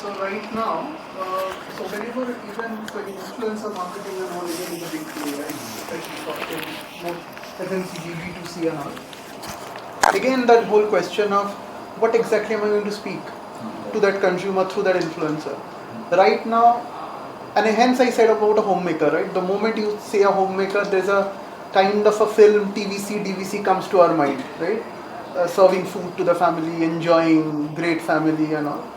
So right now, so whenever even so influencer marketing and all again is a big thing, right? Especially for both FMCG, B2C and all. Again, that whole question of what exactly am I going to speak to that consumer through that influencer? Right now, and hence I said about a homemaker, right? The moment you say a homemaker, there's a kind of a film, TVC, DVC comes to our mind, right? Serving food to the family, enjoying great family and all.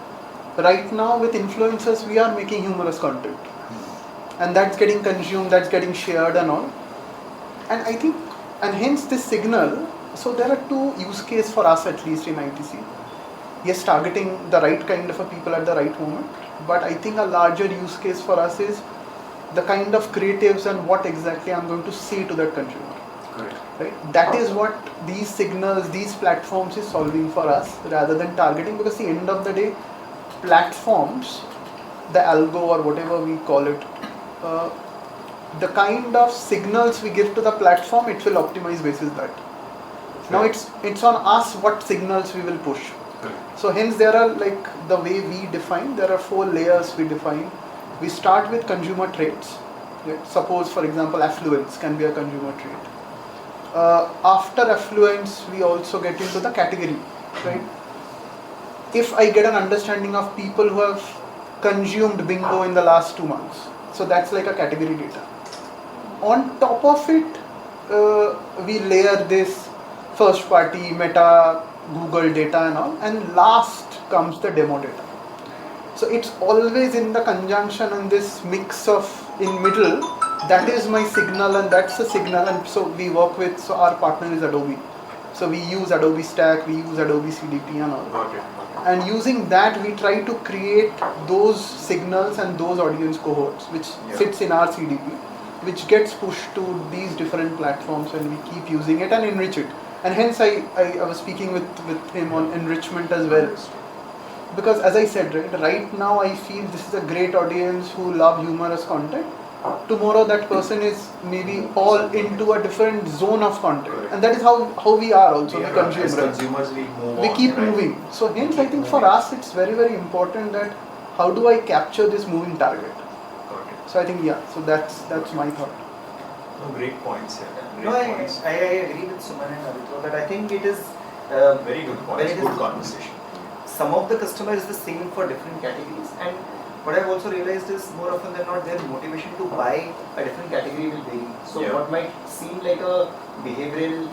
Right now with influencers, we are making humorous content. And that's getting consumed, that's getting shared and all. And I think, and hence this signal, so there are two use cases for us at least in ITC. Yes, targeting the right kind of a people at the right moment, but I think a larger use case for us is the kind of creatives and what exactly I'm going to say to that consumer. Correct. Right? That is what these signals, these platforms is solving for us rather than targeting, because at the end of the day, platforms, the algo or whatever we call it, the kind of signals we give to the platform, it will optimize basis that. Now it's on us what signals we will push. So hence there are, like the way we define, there are 4 layers we define. We start with consumer traits. Right? Suppose for example affluence can be a consumer trait. After affluence we also get into the category. Right? If I get an understanding of people who have consumed bingo in the last 2 months, so that's like a category data. On top of it, we layer this first party, Meta, Google data and all, and last comes the demo data. So it's always in the conjunction and this mix of in middle, that is my signal and that's the signal. And so we work with, so our partner is Adobe. So we use Adobe Stack, we use Adobe CDP and all. Okay. And using that we try to create those signals and those audience cohorts which sits in our CDP, which gets pushed to these different platforms, and we keep using it and enrich it. And hence I was speaking with him on enrichment as well. Because as I said, right now I feel this is a great audience who love humorous content. Tomorrow that person is maybe all into a different zone of content. And that is how we are also, the consumer. Consumers we keep moving. So hence I think for us it's very, very important that how do I capture this moving target. So I think so that's my thought. No, great points here. I agree with Suman and Aditya that I think it is very good points, good conversation. Some of the customers is the same for different categories, and what I've also realized is more often than not their motivation to buy a different category will vary. So what might seem like a behavioral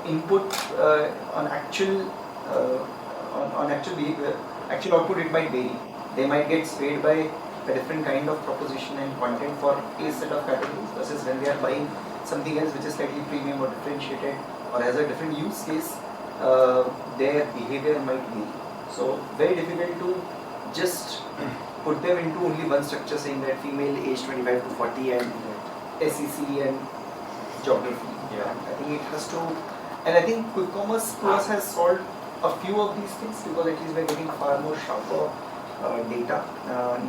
input on actual behavior, actual output, it might vary. They might get swayed by a different kind of proposition and content for a set of categories versus when they are buying something else which is slightly premium or differentiated or has a different use case, their behavior might vary. So very difficult to just put them into only one structure saying that female age 25 to 40 and SEC and geography. I think it has to, and I think quick commerce plus has solved a few of these things because at least we're getting far more sharper data,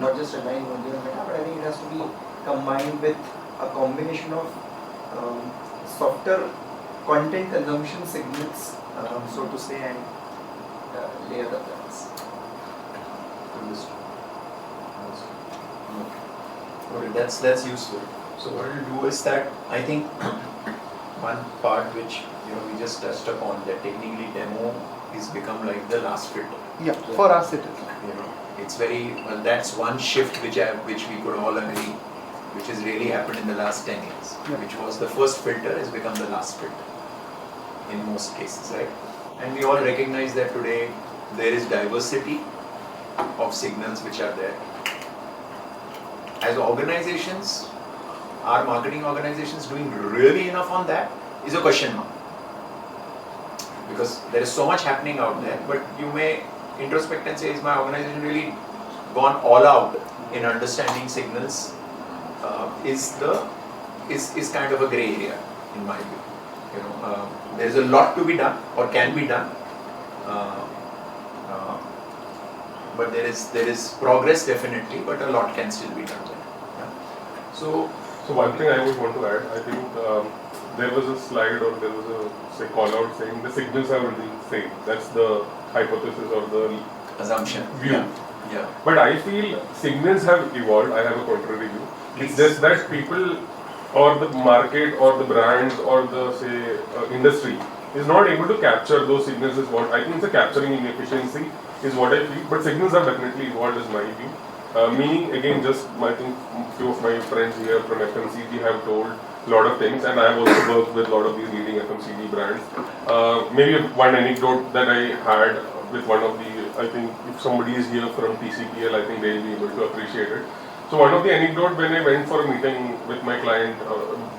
not just relying only on data, but I think it has to be combined with a combination of softer content consumption signals, so to say, and layer the plans. Okay, that's useful. So what we'll do is that I think one part which we just touched upon, that technically demo is become like the last filter. For us it is. It's very well. That's one shift which we could all agree, which has really happened in the last 10 years. Which was the first filter has become the last filter in most cases, right? And we all recognize that today there is diversity of signals which are there. As organizations, are marketing organizations doing really enough on that is a question mark. Because there is so much happening out there, but you may introspect and say, is my organization really gone all out in understanding signals? Is kind of a grey area in my view. There is a lot to be done or can be done, but there is progress definitely, but a lot can still be done there. So one thing I would want to add, I think there was a slide or there was a call out saying the signals are only the same. That's the hypothesis or the assumption view. Yeah. But I feel signals have evolved. I have a contrary view. Please. It's just that people or the market or the brands or the say industry is not able to capture those signals. Is what I think. It's a capturing inefficiency is what I feel. But signals have definitely evolved, is my view. Meaning again, just I think few of my friends here from FMCG have told a lot of things, and I have also worked with a lot of these leading FMCG brands. Maybe one anecdote that I had with one of the, I think if somebody is here from TCPL, I think they'll be able to appreciate it. So one of the anecdote when I went for a meeting with my client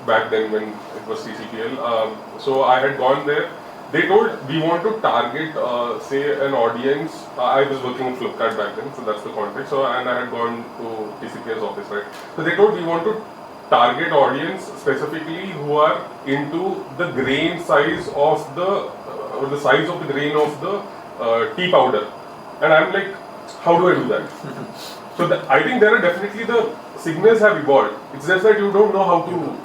back then when it was TCPL, so I had gone there. They told we want to target, say, an audience. I was working in Flipkart back then, so that's the context. So, and I had gone to TCP's office, right? So they told we want to target audience specifically who are into the grain size of the, or the size of the grain of the tea powder. And I'm like, how do I do that? So I think there are definitely the signals have evolved. It's just that you don't know how to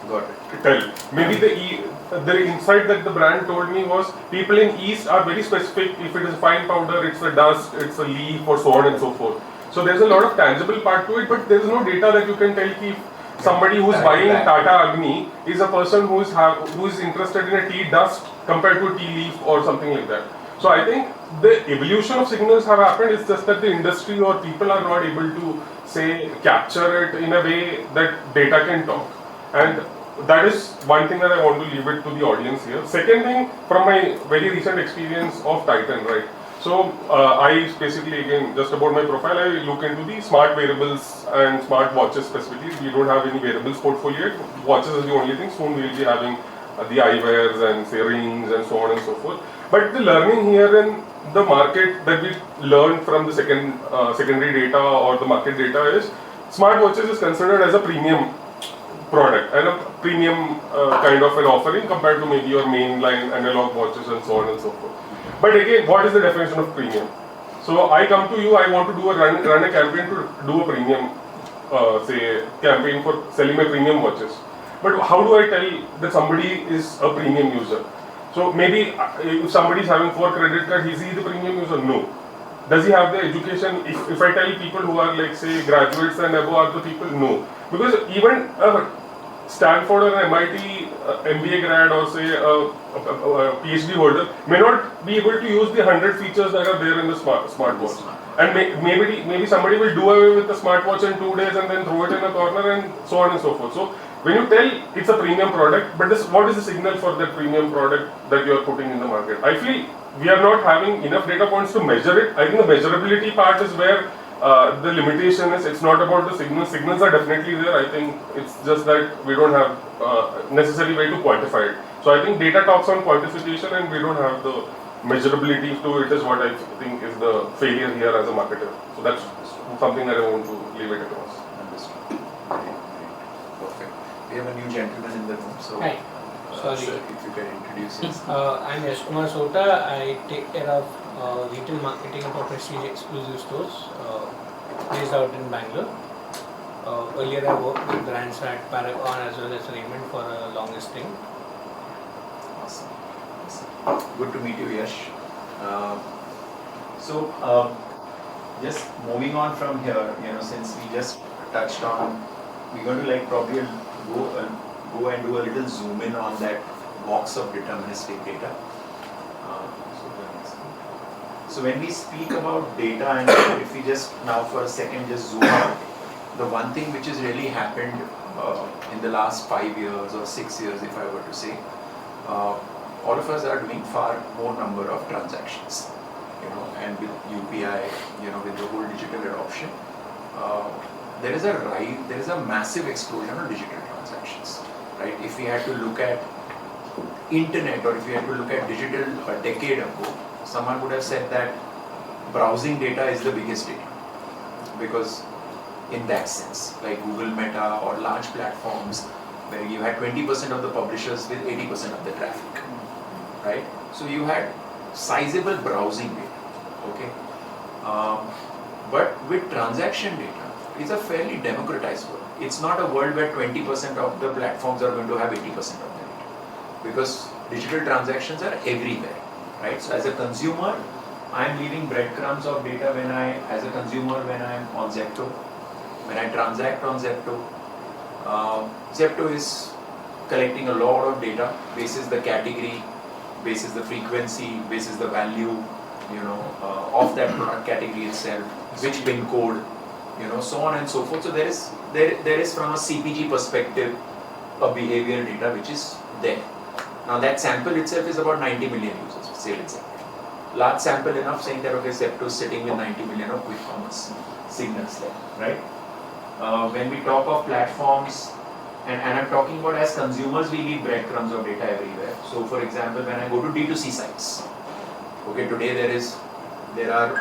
Got it. tell. Maybe the insight that the brand told me was people in East are very specific. If it is fine powder, it's a dust, it's a leaf, or so on and so forth. So there's a lot of tangible part to it, but there's no data that you can tell if somebody who's buying Tata Agni is a person who is interested in a tea dust compared to a tea leaf or something like that. So I think the evolution of signals have happened. It's just that the industry or people are not able to say capture it in a way that data can talk. And that is one thing that I want to leave it to the audience here. Second thing, from my very recent experience of Titan, right? So I basically, again, just about my profile, I look into the smart wearables and smart watches specifically. We don't have any wearables portfolio yet. Watches is the only thing. Soon we'll be having the eyewears and say rings and so on and so forth. But the learning here in the market that we learned from the secondary data or the market data is smartwatches is considered as a premium product and a premium kind of an offering compared to maybe your mainline analog watches and so on and so forth. But again, what is the definition of premium? So I come to you, I want to do run a campaign to do a premium, say campaign for selling my premium watches. But how do I tell that somebody is a premium user? So maybe if somebody is having 4 credit cards, is he the premium user? No. Does he have the education? If I tell people who are like say graduates and above are the people, no. Because even Stanford or MIT MBA grad or say a PhD holder may not be able to use the 100 features that are there in the smartwatch. And maybe somebody will do away with the smartwatch in 2 days and then throw it in a corner and so on and so forth. So when you tell it's a premium product, but what is the signal for that premium product that you are putting in the market? I feel we are not having enough data points to measure it. I think the measurability part is where the limitation is. It's not about the signals. Signals are definitely there. I think it's just that we don't have necessary way to quantify it. So I think data talks on quantification and we don't have the measurability to it is what I think is the failure here as a marketer. So that's something that I want to leave it across. Understood. Perfect. We have a new gentleman in the room. So, Hi. Sorry. sir, if you can introduce yourself. I'm Yashkumar Sota. I take care of retail marketing for Prestige exclusive stores based out in Bangalore. Earlier I worked with brands at Paragon as well as Raymond for a longer stint. Awesome. Good to meet you, Yash. Just moving on from here, since we just touched on, we're going to probably go and do a little zoom in on that box of deterministic data. So when we speak about data, and if we just now for a second just zoom out, the one thing which has really happened in the last 5 years or 6 years, if I were to say, all of us are doing far more number of transactions, and with UPI, with the whole digital adoption, there is a massive explosion of digital transactions, right? If we had to look at internet or if we had to look at digital a decade ago, someone would have said that browsing data is the biggest data, because in that sense, like Google Meta or large platforms where you had 20% of the publishers with 80% of the traffic, right? So you had sizable browsing data, okay? But with transaction data, it's a fairly democratized world. It's not a world where 20% of the platforms are going to have 80% of the data, because digital transactions are everywhere, right? So as a consumer, I'm leaving breadcrumbs of data when as a consumer, when I'm on Zepto, when I transact on Zepto. Zepto is collecting a lot of data, basis the category, basis the frequency, basis the value, of that product category itself, which pin code, so on and so forth. So there is from a CPG perspective a behavioral data which is there. Now that sample itself is about 90 million users, say let's say. Large sample enough saying that okay, Zepto is sitting with 90 million of quick commerce signals there, right? When we talk of platforms, and I'm talking about as consumers, we leave breadcrumbs of data everywhere. So for example, when I go to D2C sites, okay, today there are,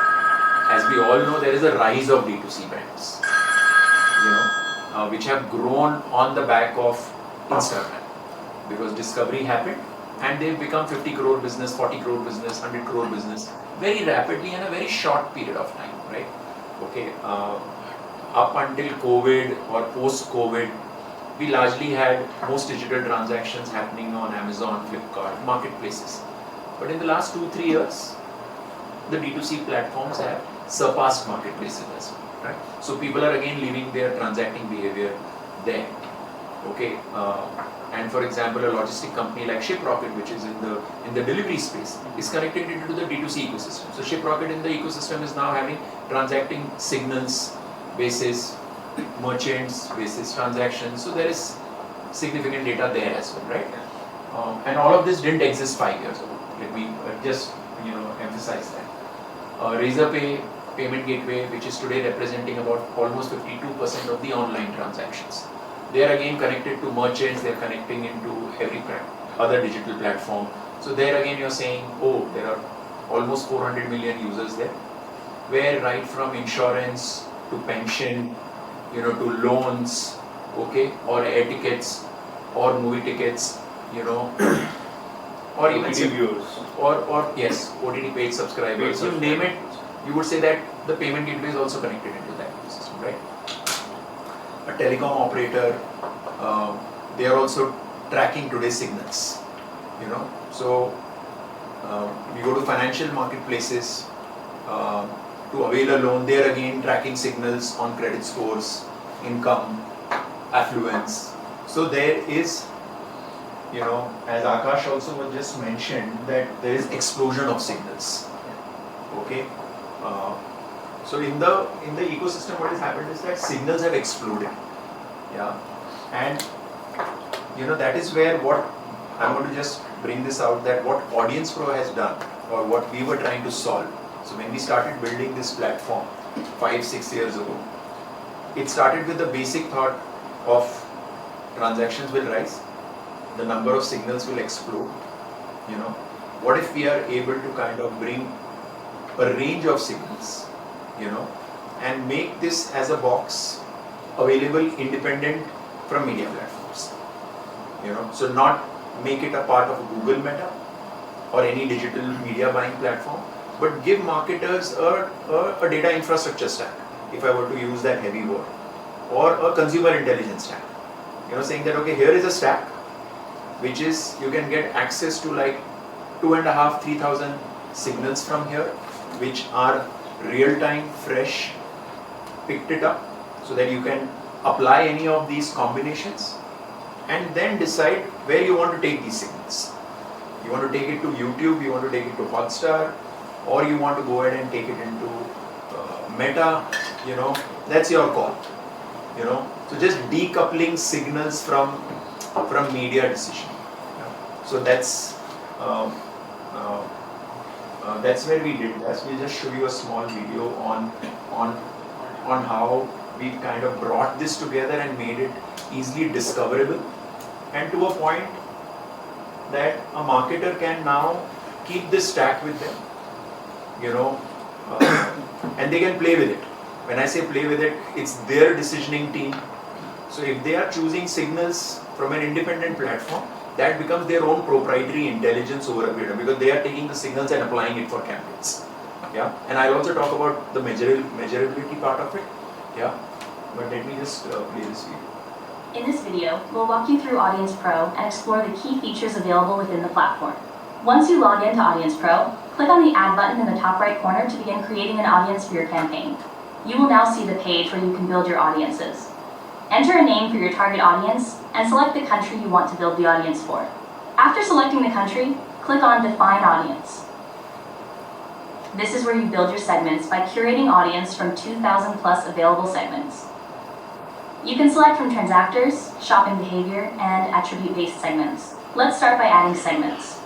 as we all know, there is a rise of D2C brands, which have grown on the back of Instagram, because discovery happened and they've become 50 crore business, 40 crore business, 100 crore business very rapidly in a very short period of time, right? Okay, up until COVID or post-COVID, we largely had most digital transactions happening on Amazon, Flipkart, marketplaces. But in the last 2-3 years, the D2C platforms have surpassed marketplaces as well, right? So people are again leaving their transacting behavior there. Okay, and for example, a logistic company like ShipRocket, which is in the delivery space, is connected into the D2C ecosystem. So ShipRocket in the ecosystem is now having transacting signals, basis, merchants, basis transactions. So there is significant data there as well, right? And all of this didn't exist 5 years ago. Let me just emphasize that. Razorpay payment gateway, which is today representing about almost 52% of the online transactions. They are again connected to merchants, they are connecting into every other digital platform. So there again you're saying, oh, there are almost 400 million users there, where right from insurance to pension, to loans, okay, or air tickets, or movie tickets, or even viewers, or yes, OTT paid subscribers, you name it, you would say that the payment gateway is also connected into that ecosystem, right? A telecom operator, they are also tracking today's signals, So we go to financial marketplaces to avail a loan. They are again tracking signals on credit scores, income, affluence. So there is, as Akash also was just mentioned, that there is explosion of signals. Okay. So in the ecosystem, what has happened is that signals have exploded. Yeah, and that is where what I'm going to just bring this out, that what AudiencePro has done, or what we were trying to solve. So when we started building this platform 5-6 years ago, it started with the basic thought of transactions will rise, the number of signals will explode. What if we are able to kind of bring a range of signals, and make this as a box available independent from media platforms. So not make it a part of a Google Meta or any digital media buying platform, but give marketers a data infrastructure stack, if I were to use that heavy word, or a consumer intelligence stack. Saying that okay, here is a stack, which is you can get access to like 2,500-3,000 signals from here, which are real-time, fresh, picked it up, so that you can apply any of these combinations and then decide where you want to take these signals. You want to take it to YouTube, you want to take it to Hotstar, or you want to go ahead and take it into Meta, that's your call. So just decoupling signals from media decision. So that's where we did that. We'll just show you a small video on how we kind of brought this together and made it easily discoverable, and to a point that a marketer can now keep this stack with them, and they can play with it. When I say play with it, it's their decisioning team. So if they are choosing signals from an independent platform, that becomes their own proprietary intelligence over a period, because they are taking the signals and applying it for campaigns. Yeah, and I'll also talk about the measurability part of it. Yeah, but let me just play this video. In this video, we'll walk you through AudiencePro and explore the key features available within the platform. Once you log into AudiencePro, click on the Add button in the top right corner to begin creating an audience for your campaign. You will now see the page where you can build your audiences. Enter a name for your target audience and select the country you want to build the audience for. After selecting the country, click on Define Audience. This is where you build your segments by curating audience from 2,000 plus available segments. You can select from transactors, shopping behavior, and attribute-based segments. Let's start by adding segments.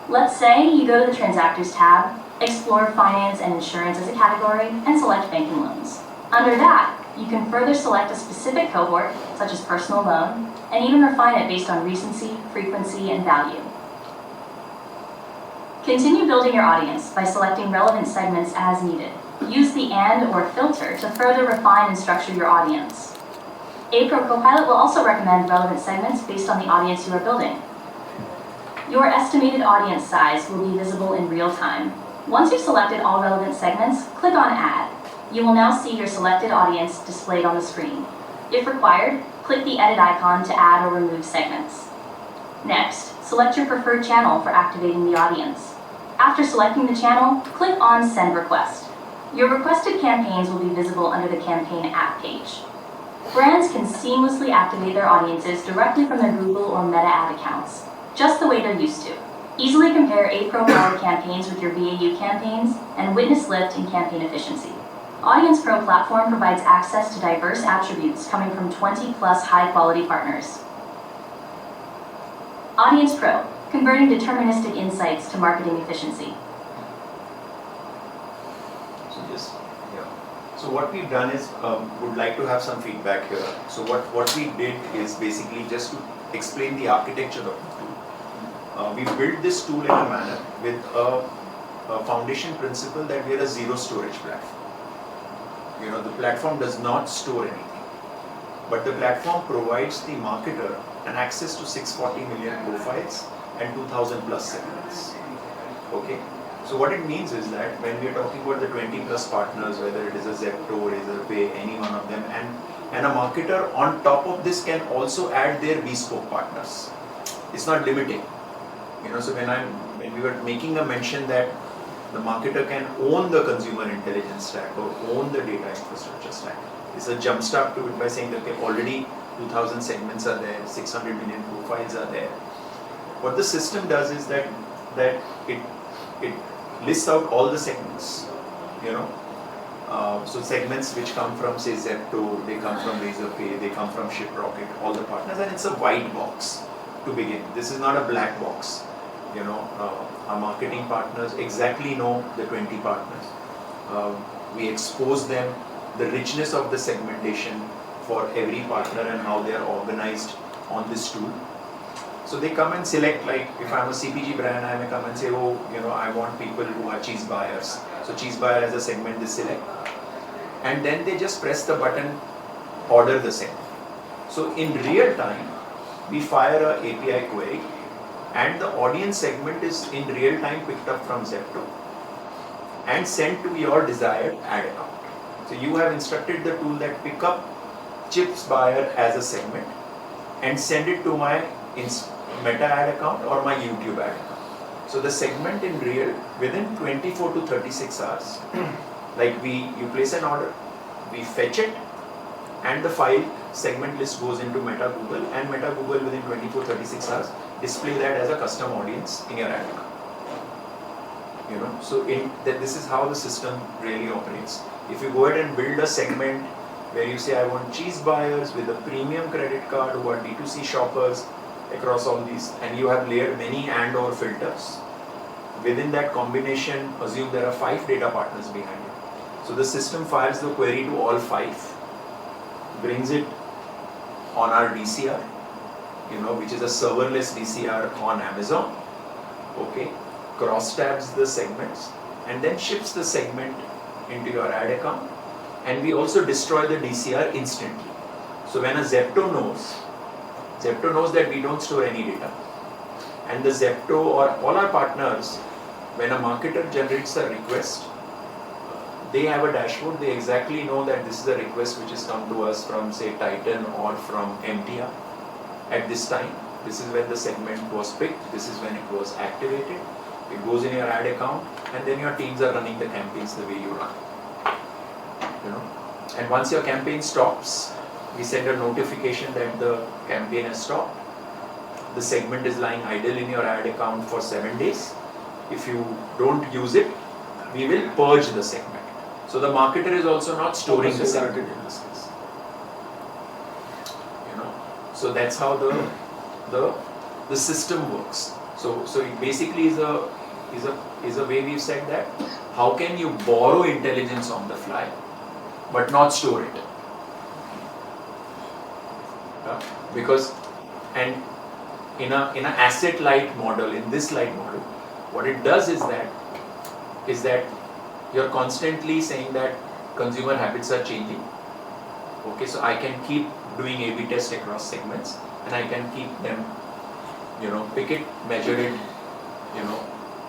Let's say you go to the Transactors tab, explore finance and insurance as a category, and select banking loans. Under that, you can further select a specific cohort, such as personal loan, and even refine it based on recency, frequency, and value. Continue building your audience by selecting relevant segments as needed. Use the AND or filter to further refine and structure your audience. APRO Copilot will also recommend relevant segments based on the audience you are building. Your estimated audience size will be visible in real time. Once you've selected all relevant segments, click on Add. You will now see your selected audience displayed on the screen. If required, click the edit icon to add or remove segments. Next, select your preferred channel for activating the audience. After selecting the channel, click on Send Request. Your requested campaigns will be visible under the Campaign App page. Brands can seamlessly activate their audiences directly from their Google or Meta ad accounts, just the way they're used to. Easily compare APRO-powered campaigns with your BAU campaigns and witness lift in campaign efficiency. AudiencePro platform provides access to diverse attributes coming from 20 plus high-quality partners. AudiencePro, converting deterministic insights to marketing efficiency. So what we've done is, would like to have some feedback here. So what we did is basically just to explain the architecture of the tool. We built this tool in a manner with a foundation principle that we are a zero storage platform. The platform does not store anything, but the platform provides the marketer an access to 640 million profiles and 2,000 plus segments. Okay. So what it means is that when we are talking about the 20 plus partners, whether it is a Zepto, Razorpay, any one of them, and a marketer on top of this can also add their bespoke partners. It's not limiting. So when we were making a mention that the marketer can own the consumer intelligence stack or own the data infrastructure stack, it's a jump start to it by saying that already 2,000 segments are there, 600 million profiles are there. What the system does is that it lists out all the segments, so segments which come from, say, Zepto, they come from Razorpay, they come from ShipRocket, all the partners, and it's a white box to begin. This is not a black box. Our marketing partners exactly know the 20 partners. We expose them the richness of the segmentation for every partner and how they are organized on this tool. So they come and select, like if I'm a CPG brand, I may come and say, I want people who are cheese buyers. So cheese buyer as a segment they select. And then they just press the button, order the segment. So in real time, we fire a API query and the audience segment is in real time picked up from Zepto and sent to your desired ad account. So you have instructed the tool that pick up chips buyer as a segment and send it to my Meta ad account or my YouTube ad account. So the segment in real, within 24 to 36 hours, like you place an order, we fetch it, and the file segment list goes into Meta Google, and Meta Google within 24-36 hours display that as a custom audience in your ad account. So this is how the system really operates. If you go ahead and build a segment where you say I want cheese buyers with a premium credit card who are D2C shoppers across all these, and you have layered many and or filters, within that combination, assume there are 5 data partners behind it. So the system fires the query to all 5, brings it on our DCR, which is a serverless DCR on Amazon, okay, cross tabs the segments, and then ships the segment into your ad account, and we also destroy the DCR instantly. So when a Zepto knows that we don't store any data, and the Zepto or all our partners, when a marketer generates a request, they have a dashboard, they exactly know that this is a request which has come to us from, say, Titan or from MTR. At this time, this is when the segment was picked, this is when it was activated, It goes in your ad account, and then your teams are running the campaigns the way you run. And once your campaign stops, we send a notification that the campaign has stopped. The segment is lying idle in your ad account for 7 days. If you don't use it, we will purge the segment. So the marketer is also not storing the segment in this case. So that's how the system works. So it basically is a way we've said that how can you borrow intelligence on the fly but not store it? Because and in an asset light model, in this light model, what it does is that you're constantly saying that consumer habits are changing. Okay, so I can keep doing A/B test across segments, and I can keep them, pick it, measure it,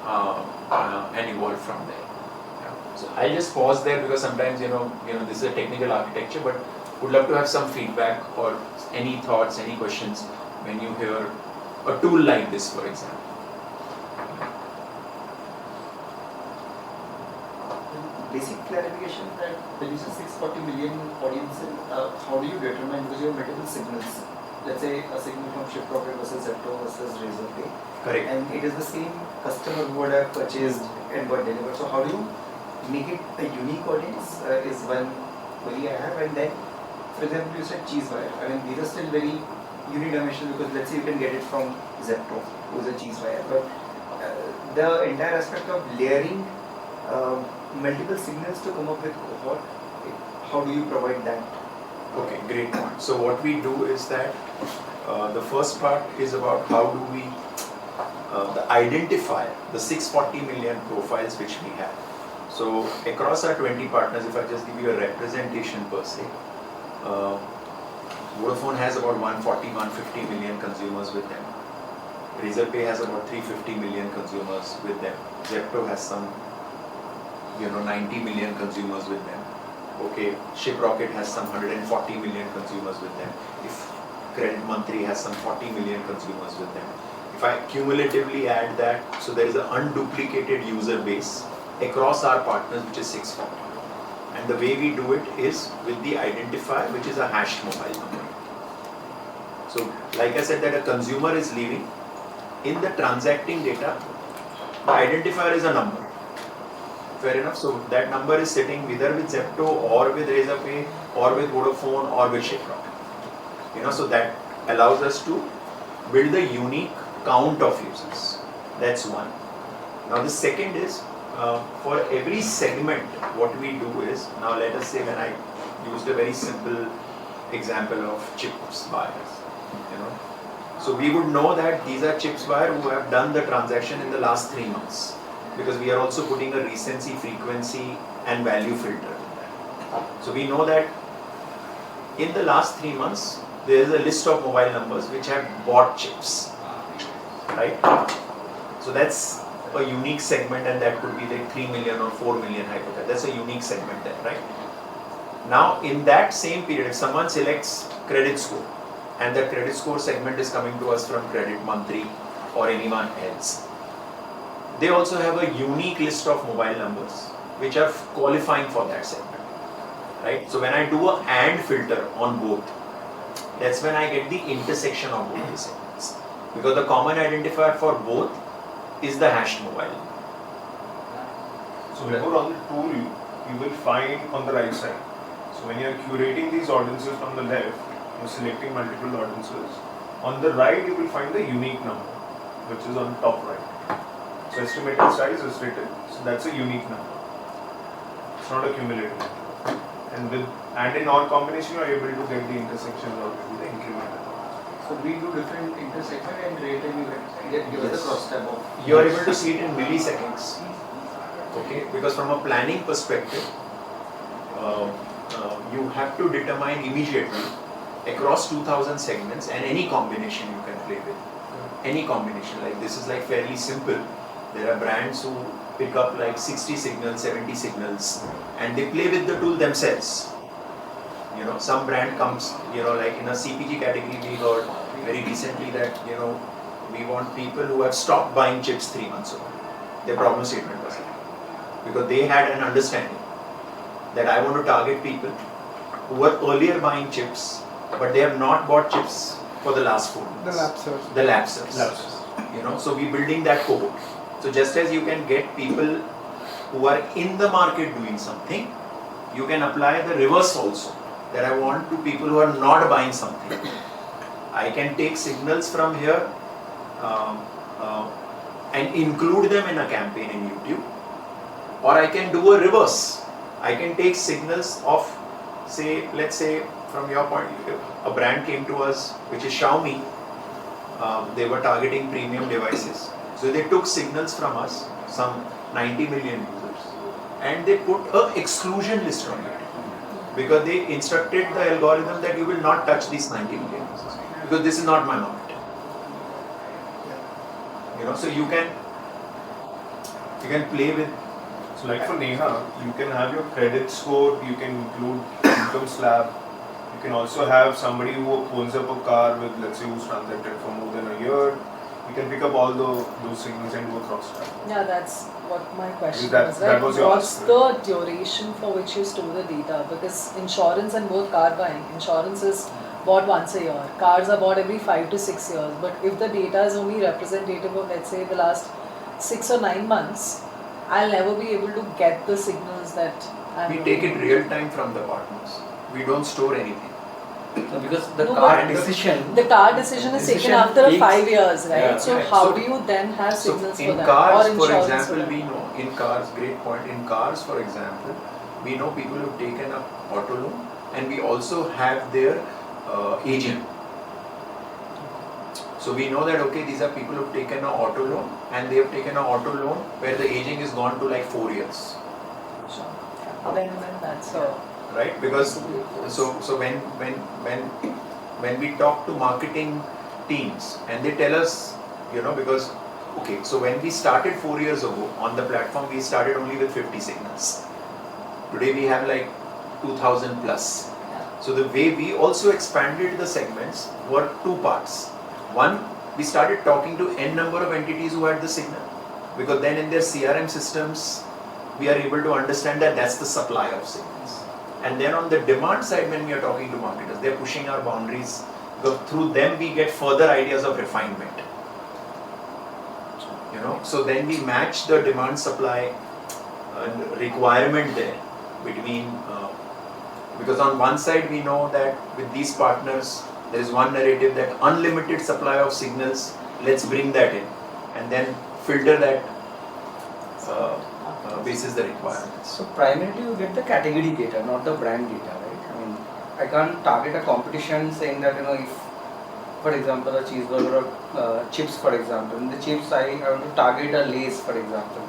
and evolve from there. So I'll just pause there because sometimes this is a technical architecture, but would love to have some feedback or any thoughts, any questions when you hear a tool like this, for example. Basic clarification that when you say 640 million audiences, how do you determine, because you have multiple signals, let's say a signal from Shiprocket versus Zepto versus Razorpay, Correct. and it is the same customer who would have purchased and got delivered. So how do you make it a unique audience is one query I have. And then, for example, you said cheese wire. I mean, these are still very unidimensional because let's say you can get it from Zepto, who is a cheese wire, but the entire aspect of layering multiple signals to come up with cohort, how do you provide that? Okay, great point. So what we do is that the first part is about how do we identify the 640 million profiles which we have. So across our 20 partners, if I just give you a representation per se, Vodafone has about 140, 150 million consumers with them. Razorpay has about 350 million consumers with them. Zepto has some 90 million consumers with them. Okay, Shiprocket has some 140 million consumers with them. If Credit Mantri has some 40 million consumers with them. If I cumulatively add that, so there is an unduplicated user base across our partners, which is 640. And the way we do it is with the identifier, which is a hashed mobile number. So, like I said, that a consumer is leaving, in the transacting data, the identifier is a number. Fair enough. So that number is sitting either with Zepto or with Razorpay or with Vodafone or with Shiprocket. So that allows us to build a unique count of users. That's one. Now the second is for every segment, what we do is, now let us say when I used a very simple example of chips buyers. So we would know that these are chips buyers who have done the transaction in the last 3 months. Because we are also putting a recency, frequency and value filter in that. So we know that in the last 3 months, there is a list of mobile numbers which have bought chips, right? So that's a unique segment, and that could be like 3 million or 4 million hypothetically. That's a unique segment there, right? Now in that same period, if someone selects credit score, and the credit score segment is coming to us from Credit Mantri or anyone else, they also have a unique list of mobile numbers which are qualifying for that segment, right? So when I do a AND filter on both, that's when I get the intersection of both the segments. Because the common identifier for both is the hashed mobile number. So before on the tool, you will find on the right side. So when you are curating these audiences from the left, you are selecting multiple audiences. On the right, you will find the unique number, which is on top right. So estimated size is written, so that's a unique number. It's not a cumulative number. And in OR combination, you are able to get the intersection or the increment. So we do different intersection and rate, and you give us the cross tab of. You are able to see it in milliseconds. Okay, because from a planning perspective, you have to determine immediately across 2000 segments, and any combination you can play with. Any combination, like this is like fairly simple. There are brands who pick up like 60 signals, 70 signals, and they play with the tool themselves. Some brand comes, like in a CPG category, we heard very recently that, we want people who have stopped buying chips 3 months ago. Their problem statement was that. Because they had an understanding that I want to target people who were earlier buying chips, but they have not bought chips for the last 4 months. The lapsers. The lapsers. So we're building that cohort. So just as you can get people who are in the market doing something, you can apply the reverse also. That I want to people who are not buying something. I can take signals from here and include them in a campaign in YouTube. Or I can do a reverse. I can take signals of, say, let's say from your point of view, a brand came to us, which is Xiaomi. They were targeting premium devices. So they took signals from us, some 90 million users, and they put an exclusion list on it. Because they instructed the algorithm that you will not touch these 90 million users. Because this is not my market. So you can play with. So like for Neha, you can have your credit score, you can include income slab, you can also have somebody who owns up a car with, let's say, who's transacted for more than a year. You can pick up all those signals and do a cross-check. Yeah, that's what my question That- was, that right? was your What's answer. the duration for which you store the data? Because insurance and both car buying, insurance is bought once a year, cars are bought every 5 to 6 years. But if the data is only representative of, let's say, the last 6 or 9 months, I'll never be able to get the signals that I'm We looking take it for. real time from the partners. We don't store anything. No, because the No, car but decision. The car decision is taken Decision after takes- 5 years, right? Yeah, so right. how So- do you then have So signals for in that? cars, or for insurance example, that? we know, in cars, great point, in cars, for example, we know people who've taken up auto loan and we also have their agent. So we know that, okay, these are people who've taken an auto loan and they have taken an auto loan where the aging is gone to like 4 years. Sure. Yeah. Then that's Right? Because so when we talk to marketing teams and they tell us, because okay, so when we started 4 years ago on the platform, we started only with 50 signals. Today we have like 2,000 plus. So the way we also expanded the segments were two parts. One, we started talking to n number of entities who had the signal, because then in their CRM systems we are able to understand that that's the supply of signals. And then on the demand side, when we are talking to marketers, they're pushing our boundaries, because through them we get further ideas of refinement. So then we match the demand supply requirement there between, because on one side we know that with these partners there is one narrative that unlimited supply of signals, let's bring that in and then filter that basis the requirements. So primarily you get the category data, not the brand data, right? I mean, I can't target a competition saying that, if, for example, a cheeseburger or chips, for example, in the chips I want to target a Lay's, for example.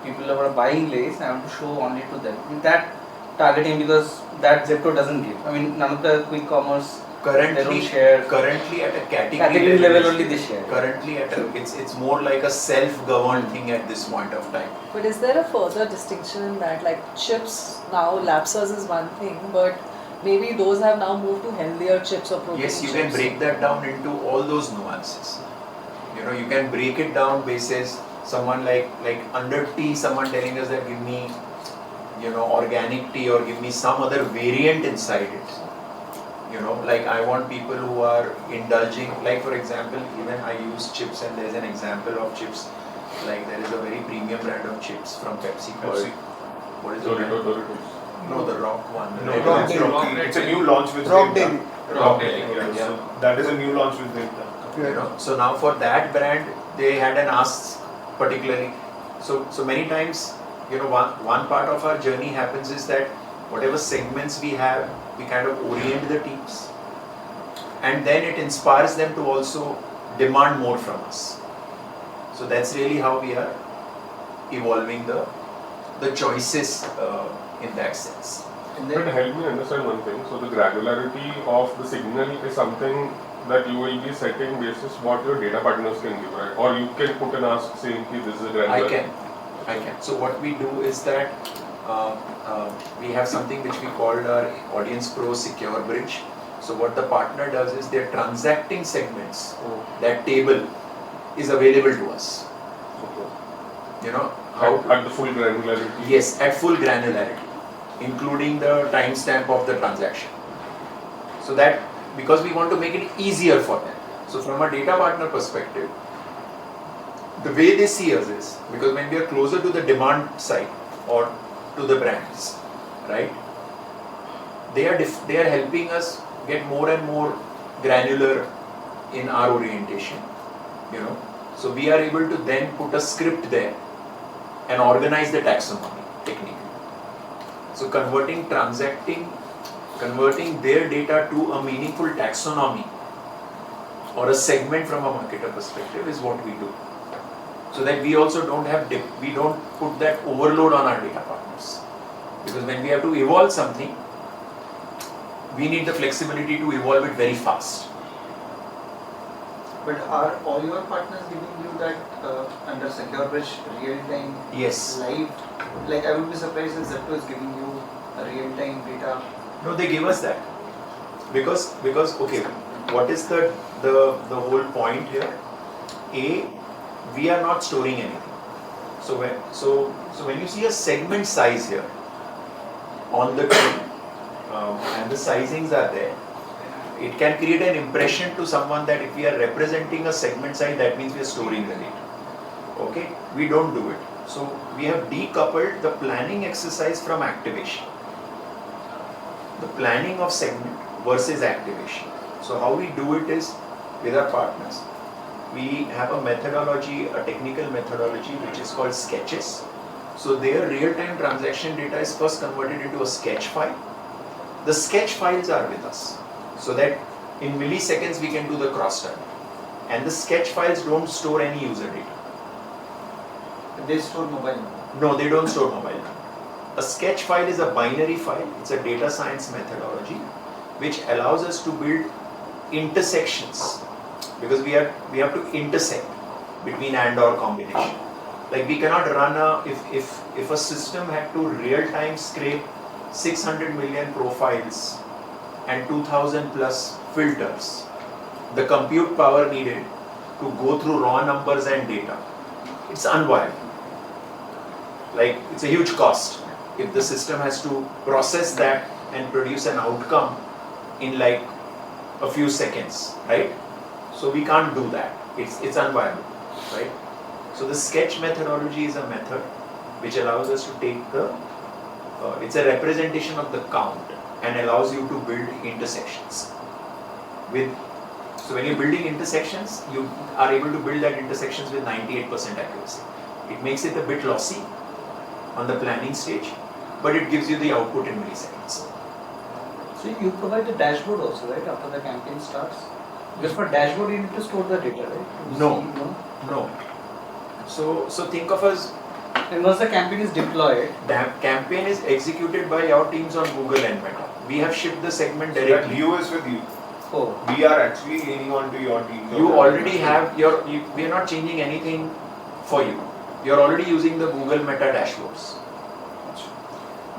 People who are buying Lay's, I want to show only to them. That targeting, because that Zepto doesn't give. I mean, none of the quick commerce, they don't Currently share. at a Category level only they share. Currently it's more like a self-governed thing at this point of time. But is there a further distinction in that? Like chips now, lapsers is one thing, but maybe those have now moved to healthier chips or protein Yes, you chips. can break that down into all those nuances. You can break it down basis someone like under tea, someone telling us that give me, organic tea or give me some other variant inside it. Like I want people who are indulging, like for example, even I use chips and there's an example of chips, like there is a very premium brand of chips from Pepsi. What is the brand? Doritos. No, the Rock one. No, Rock it's Daily. Rocky. It's a new launch with Rock Delta. Daily. Rock Yeah, Yeah. so that is a new launch with Delta. So now for that brand, they had an ask particularly. So many times, one part of our journey happens is that whatever segments we have, we kind of orient the teams, and then it inspires them to also demand more from us. So that's really how we are evolving the choices in that sense. And But then, help me understand one thing. So the granularity of the signal is something that you will be setting basis what your data partners can give, right? Or you can put an ask saying, "Ki this is a granular." I can. So what we do is that we have something which we called our AudiencePro Secure Bridge. So what the partner does is they're transacting segments. That table is available to us. Okay. You know, how At the full granularity. yes, at full granularity, including the timestamp of the transaction. So that, because we want to make it easier for them. So from a data partner perspective, the way they see us is, because when we are closer to the demand side or to the brands, right? They are helping us get more and more granular in our orientation, you know. So we are able to then put a script there and organize the taxonomy technically. So converting their data to a meaningful taxonomy or a segment from a marketer perspective is what we do. So that we also we don't put that overload on our data partners. Because when we have to evolve something, we need the flexibility to evolve it very fast. But are all your partners giving you that under Secure Bridge real-time Yes. live? Like I would be surprised if Zepto is giving you a real-time data. No, they give us that. Because okay, what is the whole point here? A, we are not storing anything. So when you see a segment size here on the tree, and the sizings are there, it can create an impression to someone that if we are representing a segment size, that means we are storing the data. Okay, we don't do it. So we have decoupled the planning exercise from activation. The planning of segment versus activation. So how we do it is with our partners. We have a methodology, a technical methodology which is called sketches. So their real-time transaction data is first converted into a sketch file. The sketch files are with us, so that in milliseconds we can do the cross-type. And the sketch files don't store any user data. They store mobile. No, they don't store mobile. A sketch file is a binary file. It's a data science methodology which allows us to build intersections, because we have to intersect between and or combination. Like we cannot run if a system had to real-time scrape 600 million profiles and 2000 plus filters, the compute power needed to go through raw numbers and data, it's unviable. Like it's a huge cost if the system has to process that and produce an outcome in like a few seconds, right? So we can't do that. It's unviable, right? So the sketch methodology is a method which allows us to take it's a representation of the count and allows you to build intersections. So when you're building intersections, you are able to build that intersections with 98% accuracy. It makes it a bit lossy on the planning stage, but it gives you the output in milliseconds. So you provide the dashboard also, right, after the campaign starts? Because for dashboard you need to store the data, right? To No. see, No. So think of us. And once the campaign is deployed, Campaign is executed by our teams on Google and Meta. We have shipped the segment So that directly. view is with you. oh, We are actually leaning on to your team. You already have we are not changing anything for you. You're already using the Google Meta dashboards.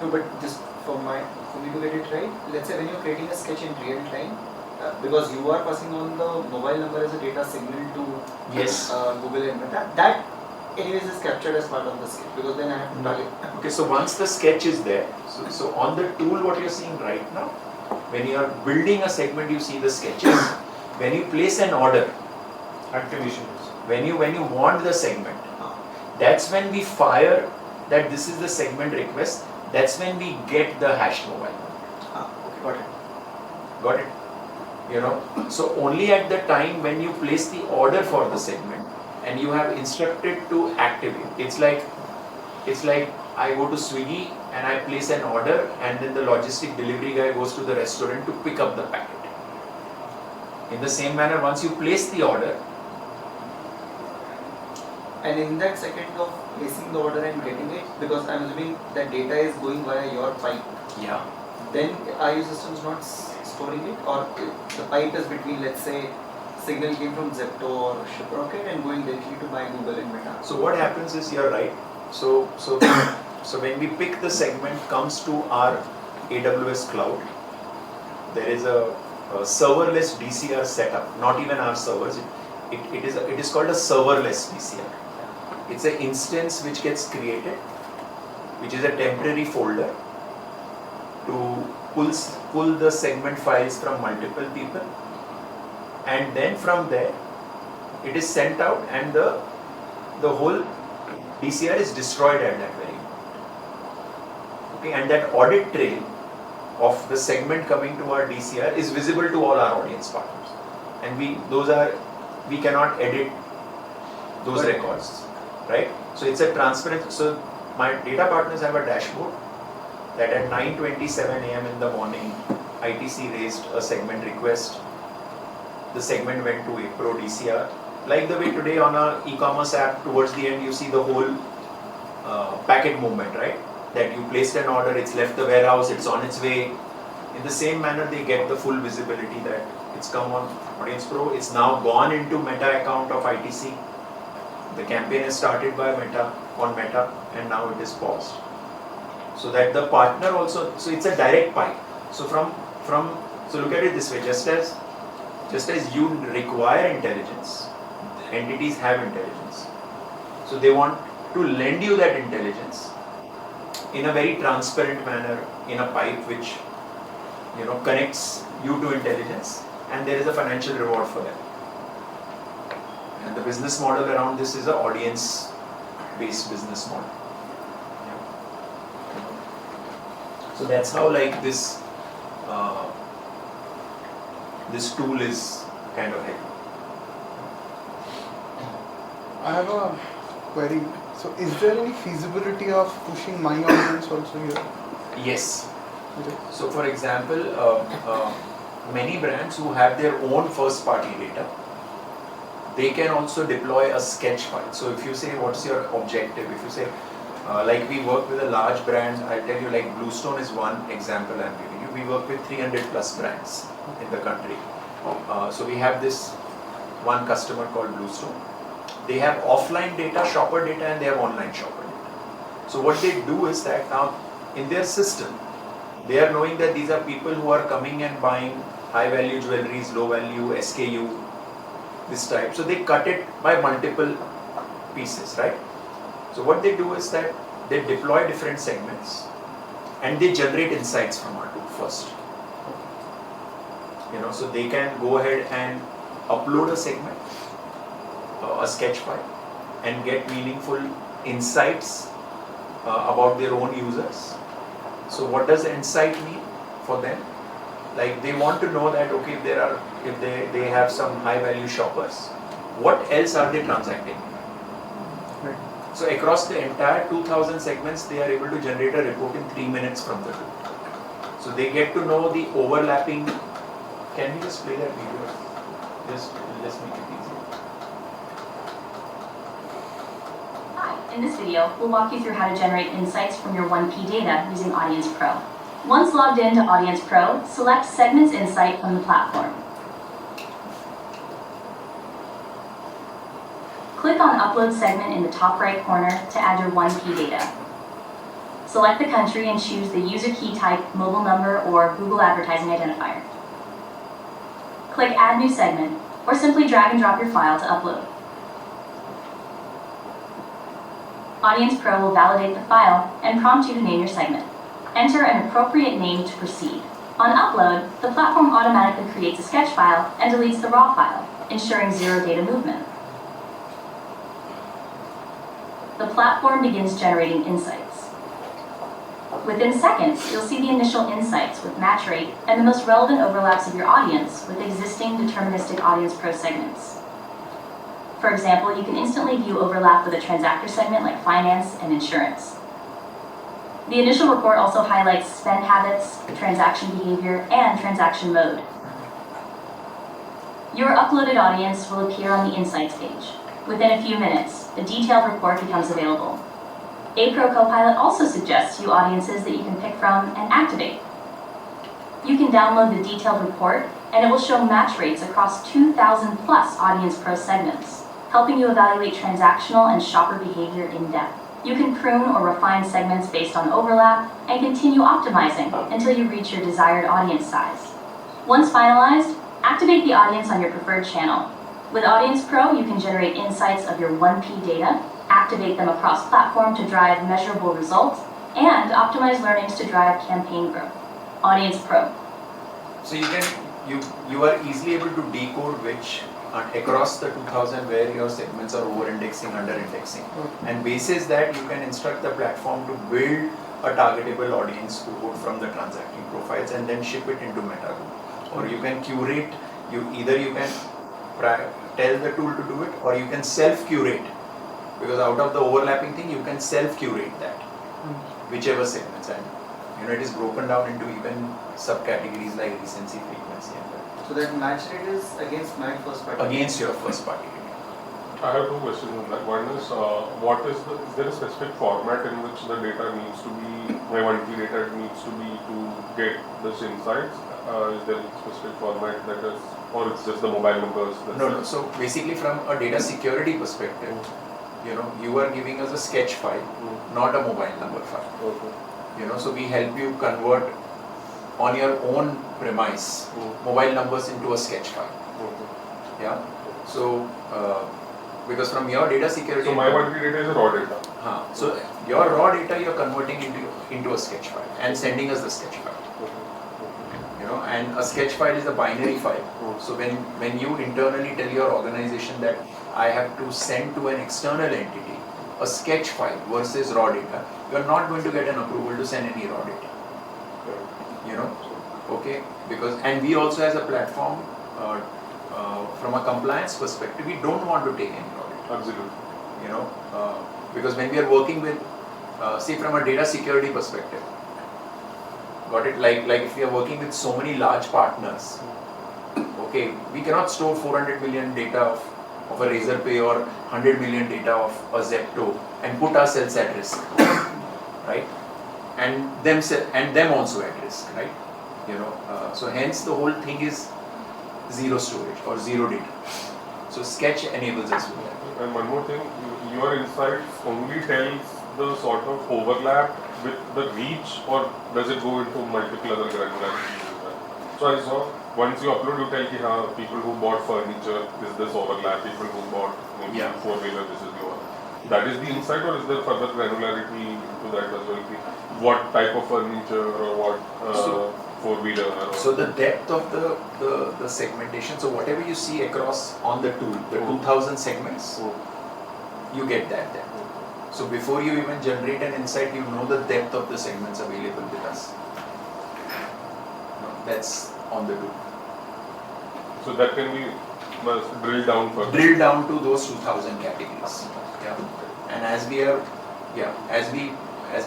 No, but just for me to get it right, let's say when you're creating a sketch in real time, because you are passing on the mobile number as a data signal to Yes. Google and Meta, that anyways is captured as part of the sketch, because then I have to target. Okay, so once the sketch is there, so on the tool what you're seeing right now, when you are building a segment, you see the sketches. When you place an order, Activation is. when you want the segment, that's when we fire that this is the segment request. That's when we get the hashed mobile number. Okay, got it. Got it? You know, so only at the time when you place the order for the segment and you have instructed to activate. It's like I go to Swiggy and I place an order, and then the logistic delivery guy goes to the restaurant to pick up the packet. In the same manner, once you place the order, And in that second of placing the order and getting it, because I'm assuming that data is going via your pipe, yeah, then are your systems not storing it, or the pipe is between, let's say, signal came from Zepto or Shiprocket and going directly to my Google and Meta. so what happens is, you're right. So when we pick the segment comes to our AWS cloud, there is a serverless DCR setup, not even our servers. It is called a serverless DCR. It's an instance which gets created, which is a temporary folder to pull the segment files from multiple people, and then from there it is sent out, and the whole DCR is destroyed at that very moment. Okay, and that audit trail of the segment coming to our DCR is visible to all our audience partners, and we cannot edit those records, right? So it's a transparent. So my data partners have a dashboard that at 9:27 a.m. in the morning, ITC raised a segment request. The segment went to a Pro DCR. Like the way today on a e-commerce app, towards the end you see the whole packet movement, right? That you placed an order, it's left the warehouse, it's on its way. In the same manner, they get the full visibility that it's come on AudiencePro, it's now gone into Meta account of ITC. The campaign is started by Meta, and now it is paused. So that the partner also, so it's a direct pipe. So so look at it this way, just as you require intelligence, entities have intelligence. So they want to lend you that intelligence in a very transparent manner, in a pipe which connects you to intelligence, and there is a financial reward for them. And the business model around this is an audience-based business model. So that's how this tool is kind of helping. I have a query. So is there any feasibility of pushing my audience also here? Yes. Okay. So for example, many brands who have their own first-party data, they can also deploy a sketch file. So if you say, what's your objective? If you say, like we work with a large brand, I'll tell you, like Bluestone is one example I'm giving you. We work with 300 plus brands in the country. So we have this one customer called Bluestone. They have offline data, shopper data, and they have online shopper data. So what they do is that now in their system, they are knowing that these are people who are coming and buying high value jewelries, low value, SKU, this type. So they cut it by multiple pieces, right? So what they do is that they deploy different segments and they generate insights from our tool first. So they can go ahead and upload a segment, a sketch file, and get meaningful insights about their own users. So what does the insight mean for them? Like they want to know that, okay, if they have some high value shoppers, what else are they transacting? Right. So across the entire 2000 segments, they are able to generate a report in 3 minutes from the tool. So they get to know the overlapping. Can we just play that video? Just make it easy. Hi, in this video, we'll walk you through how to generate insights from your 1P data using AudiencePro. Once logged into AudiencePro, select Segments Insight from the platform. Click on Upload Segment in the top right corner to add your 1P data. Select the country and choose the user key type, mobile number, or Google Advertising Identifier. Click Add New Segment, or simply drag and drop your file to upload. AudiencePro will validate the file and prompt you to name your segment. Enter an appropriate name to proceed. On upload, the platform automatically creates a sketch file and deletes the raw file, ensuring zero data movement. The platform begins generating insights. Within seconds, you'll see the initial insights with match rate and the most relevant overlaps of your audience with existing deterministic AudiencePro segments. For example, you can instantly view overlap with a transactor segment like finance and insurance. The initial report also highlights spend habits, transaction behavior, and transaction mode. Your uploaded audience will appear on the Insights page. Within a few minutes, a detailed report becomes available. APRO Copilot also suggests you audiences that you can pick from and activate. You can download the detailed report, and it will show match rates across 2,000 plus AudiencePro segments, helping you evaluate transactional and shopper behavior in depth. You can prune or refine segments based on overlap and continue optimizing until you reach your desired audience size. Once finalized, activate the audience on your preferred channel. With AudiencePro, you can generate insights of your 1P data activate them across platform to drive measurable results, and optimize learnings to drive campaign growth. AudiencePro. So you are easily able to decode which across the 2000 where your segments are over-indexing, under-indexing, and basis that you can instruct the platform to build a targetable audience cohort from the transacting profiles and then ship it into Meta. Or you can curate. You can tell the tool to do it, or you can self-curate, because out of the overlapping thing you can self-curate that, whichever segments, and it is broken down into even subcategories like recency, frequency, and that. So that match rate is against my first party. Against your first party. I have two questions on that. One is, is there a specific format in which the data needs to be, my 1P data needs to be to get this insights? Is there a specific format that is, or it's just the mobile numbers? No. So basically, from a data security perspective, you are giving us a sketch file, not a mobile number file. Okay. So we help you convert on your own premise mobile numbers into a sketch file. Okay. Yeah. So because from your data security. So my 1P data is raw data. So your raw data you're converting into a sketch file and sending us the sketch file. And a sketch file is a binary file. So when you internally tell your organization that I have to send to an external entity a sketch file versus raw data, you are not going to get an approval to send any raw data. Okay, and we also as a platform, from a compliance perspective, we don't want to take any raw data. Absolutely. Because when we are working with, say from a data security perspective, got it? Like if we are working with so many large partners, okay, we cannot store 400 million data of a Razorpay or 100 million data of a Zepto and put ourselves at risk, right? And them also at risk, right? So hence the whole thing is zero storage or zero data. So Sketch enables us with that. And one more thing, your insights only tells the sort of overlap with the reach, or does it go into multiple other granularities? So I saw once you upload, you tell ki, people who bought furniture, is this overlap, people who bought maybe four-wheeler, this is the overlap. That is the insight, or is there further granularity to that as well? What type of furniture or what four-wheeler? So the depth of the segmentation, so whatever you see across on the tool, the 2000 segments, you get that depth. So before you even generate an insight, you know the depth of the segments available with us. That's on the tool. So that can be drilled down further. Drilled down to those 2000 categories. Yeah. And as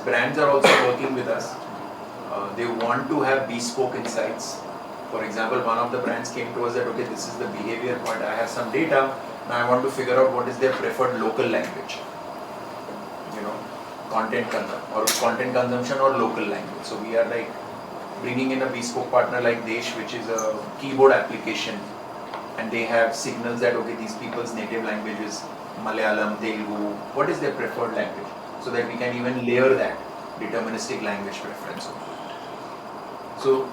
brands are also working with us, they want to have bespoke insights. For example, one of the brands came to us that, okay, this is the behavior point, I have some data, now I want to figure out what is their preferred local language. Content consumption or local language. So we are like bringing in a bespoke partner like Desh, which is a keyboard application, and they have signals that, okay, these people's native language is Malayalam, Telugu, what is their preferred language? So that we can even layer that deterministic language preference. So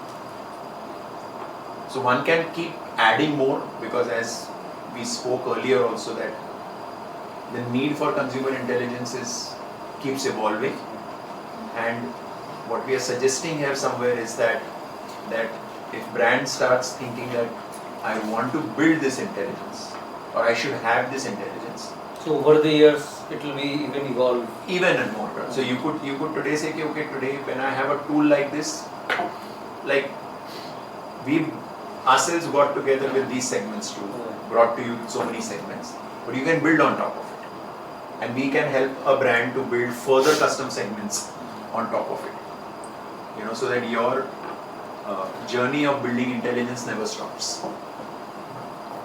one can keep adding more, because as we spoke earlier also, that the need for consumer intelligence keeps evolving, and what we are suggesting here somewhere is that if brand starts thinking that I want to build this intelligence, or I should have this intelligence. So over the years it will be even evolve. Even and more. So you could today say, okay, today when I have a tool like this, like we ourselves got together with these segments too, brought to you so many segments, but you can build on top of it. And we can help a brand to build further custom segments on top of it. So that your journey of building intelligence never stops.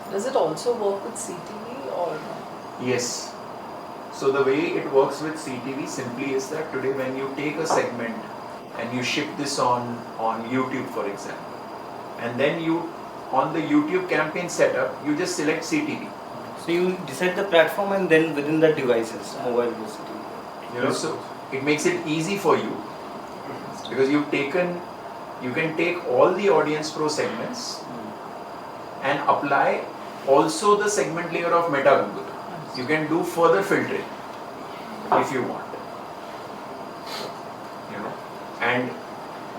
Does it also work with CTV or? Yes. So the way it works with CTV simply is that today when you take a segment and you ship this on YouTube, for example, and then you, on the YouTube campaign setup, you just select CTV. So you decide the platform and then within the devices, mobile basically. So it makes it easy for you, because you can take all the AudiencePro segments and apply also the segment layer of Meta Google. You can do further filtering. if you want. You know,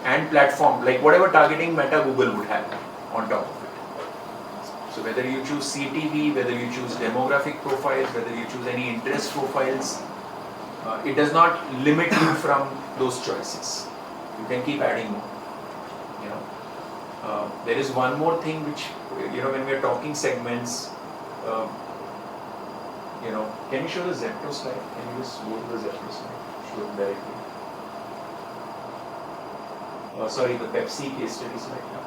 and platform, like whatever targeting meta Google would have on top of it. So whether you choose CTV, whether you choose demographic profiles, whether you choose any interest profiles, it does not limit you from those choices. You can keep adding more. You know, there is one more thing which, you know, when we are talking segments, you know, can you show the Zepto slide? Can you just go to the Zepto slide? Show it directly. Sorry, the Pepsi case study slide. Yeah.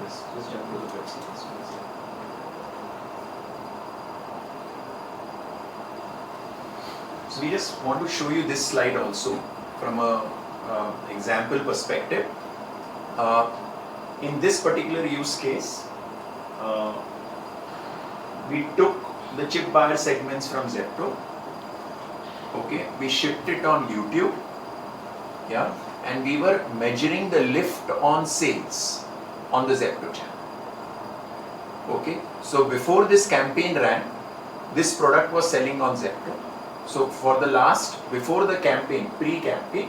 Just jump to the Pepsi case study slide. So we just want to show you this slide also from a example perspective. In this particular use case, we took the chip buyer segments from Zepto. Okay, we shipped it on YouTube. Yeah, and we were measuring the lift on sales on the Zepto channel. Okay, so before this campaign ran, this product was selling on Zepto. So for the last, before the campaign, pre-campaign,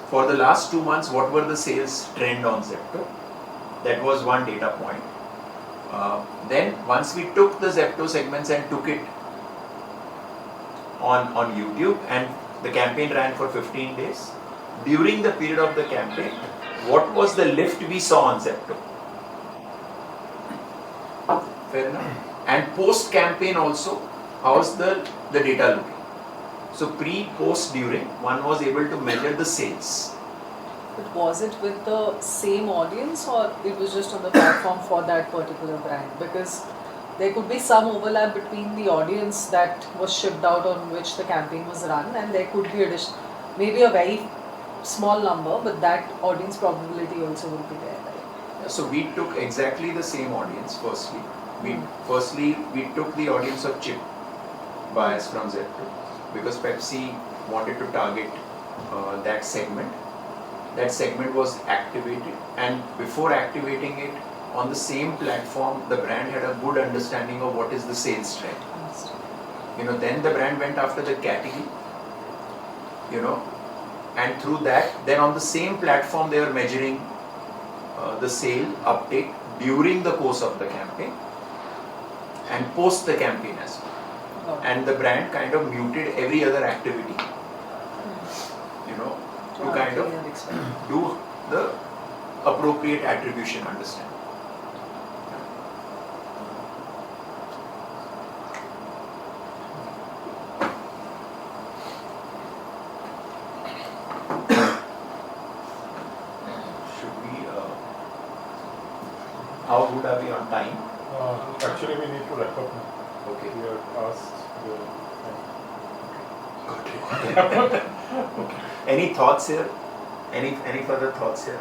for the last 2 months, what were the sales trend on Zepto? That was one data point. Then once we took the Zepto segments and took it on YouTube, and the campaign ran for 15 days, during the period of the campaign, what was the lift we saw on Zepto? Fair enough. And post-campaign also, how's the data looking? So pre, post, during, one was able to measure the sales. But was it with the same audience or it was just on the platform for that particular brand? Because there could be some overlap between the audience that was shipped out on which the campaign was run, and there could be maybe a very small number, but that audience probability also will be there, right? So we took exactly the same audience firstly. We took the audience of chip buyers from Zepto because Pepsi wanted to target that segment. That segment was activated, and before activating it on the same platform, the brand had a good understanding of what is the sales trend. You know, then the brand went after the category, you know, and through that, then on the same platform they were measuring the sale uptake during the course of the campaign and post the campaign as well. And the brand kind of muted every other activity, you know, to kind of do the appropriate attribution understanding. Should we, how good are we on time? Actually, we need to wrap up now. Okay. We are past Okay. Any thoughts here? Any further thoughts here?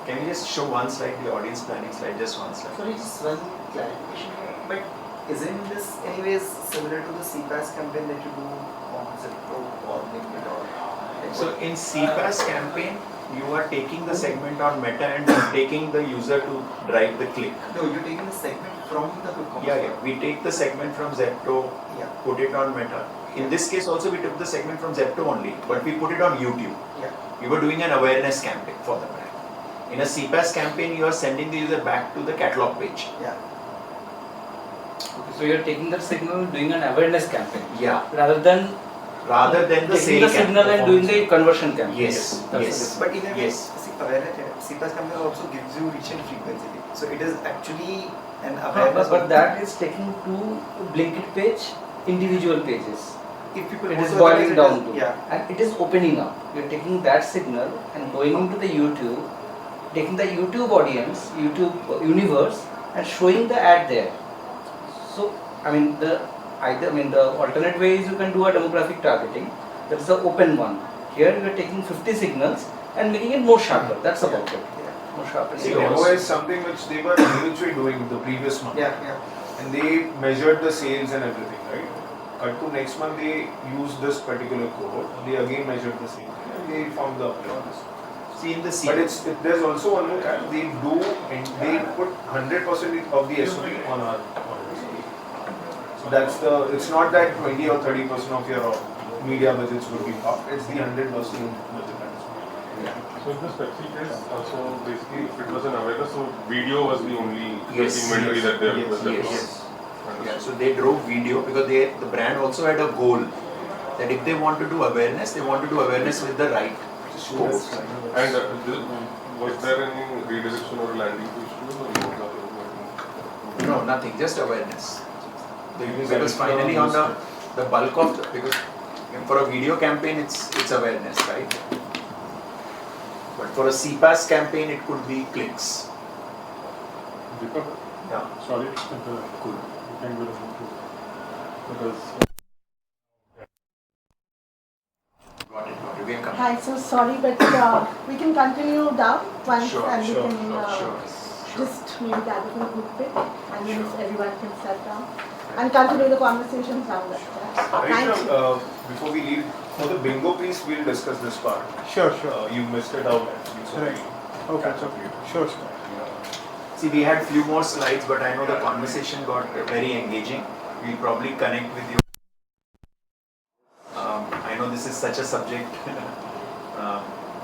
Can you just show one slide, the audience planning slide, just one slide? Sorry, just one clarification here. But isn't this anyways similar to the CPAS campaign that you do on Zepto or LinkedIn or? Like So in CPAS campaign, you are taking the segment on Meta and taking the user to drive the click. No, you're taking the segment from the quick commerce. Yeah. We take the segment from Zepto, Yeah. put it on Meta. In this case also we took the segment from Zepto only, but we put it on YouTube. Yeah. We were doing an awareness campaign for the brand. In a CPAS campaign, you are sending the user back to the catalog page. Yeah. Okay, so you're taking that signal, doing an awareness campaign Yeah. rather than Rather than the taking sale the signal and doing the conversion campaign. Yes. That's Yes. But in a way, Yes. see, awareness, CPAS campaign also gives you reach and frequency. So it is actually an awareness. But that is taking two Blinkit page, individual pages. if people It go is to the boiling website, down to, yeah. and it is opening up. You're taking that signal and going into the YouTube, taking the YouTube audience, YouTube universe, and showing the ad there. So, I mean, the alternate way is you can do a demographic targeting. That's the open one. Here you are taking 50 signals and making it more sharper. That's about it. Yeah. More sharper. See, demo is something which they were habitually doing the previous month. Yeah, yeah. And they measured the sales and everything, right? Cut to next month, they used this particular cohort. They again measured the same thing and they found the uptake. See in the But there's also one more kind. They do and they put 100% of the SOP on our website. So It's not that 20 or 30% of your media budgets would be up. It's the 100% budget. So in this Pepsi case, also basically if it was an awareness, so video was the only inventory that they were left on. Yeah, so they drove video because the brand also had a goal that if they want to do awareness, they want to do awareness with the right scopes. And was there any redirection or landing issues or nothing? No, nothing, just awareness. Because finally on the bulk of because for a video campaign it's awareness, right? But for a CPAS campaign it could be clicks. Deepak, Yeah. sorry, Cool. you can go because Got it. We are coming. Hi, so sorry, but we can continue down once Sure, and sure, we can sure. just maybe gather for a group bit and then everyone can sit down and continue the conversations down there. Thank you. Before we leave, for the bingo piece, we'll discuss this part. Sure. You missed it out actually, so Right. we'll Okay. catch up later. Sure. See, we had few more slides, but I know the conversation got very engaging. We'll probably connect with you. I know this is such a subject.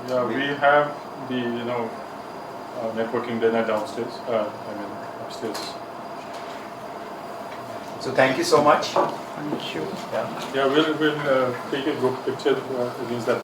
yeah, we have the networking dinner downstairs. Upstairs. So thank you so much. Thank you. Yeah, we'll take a group picture against that.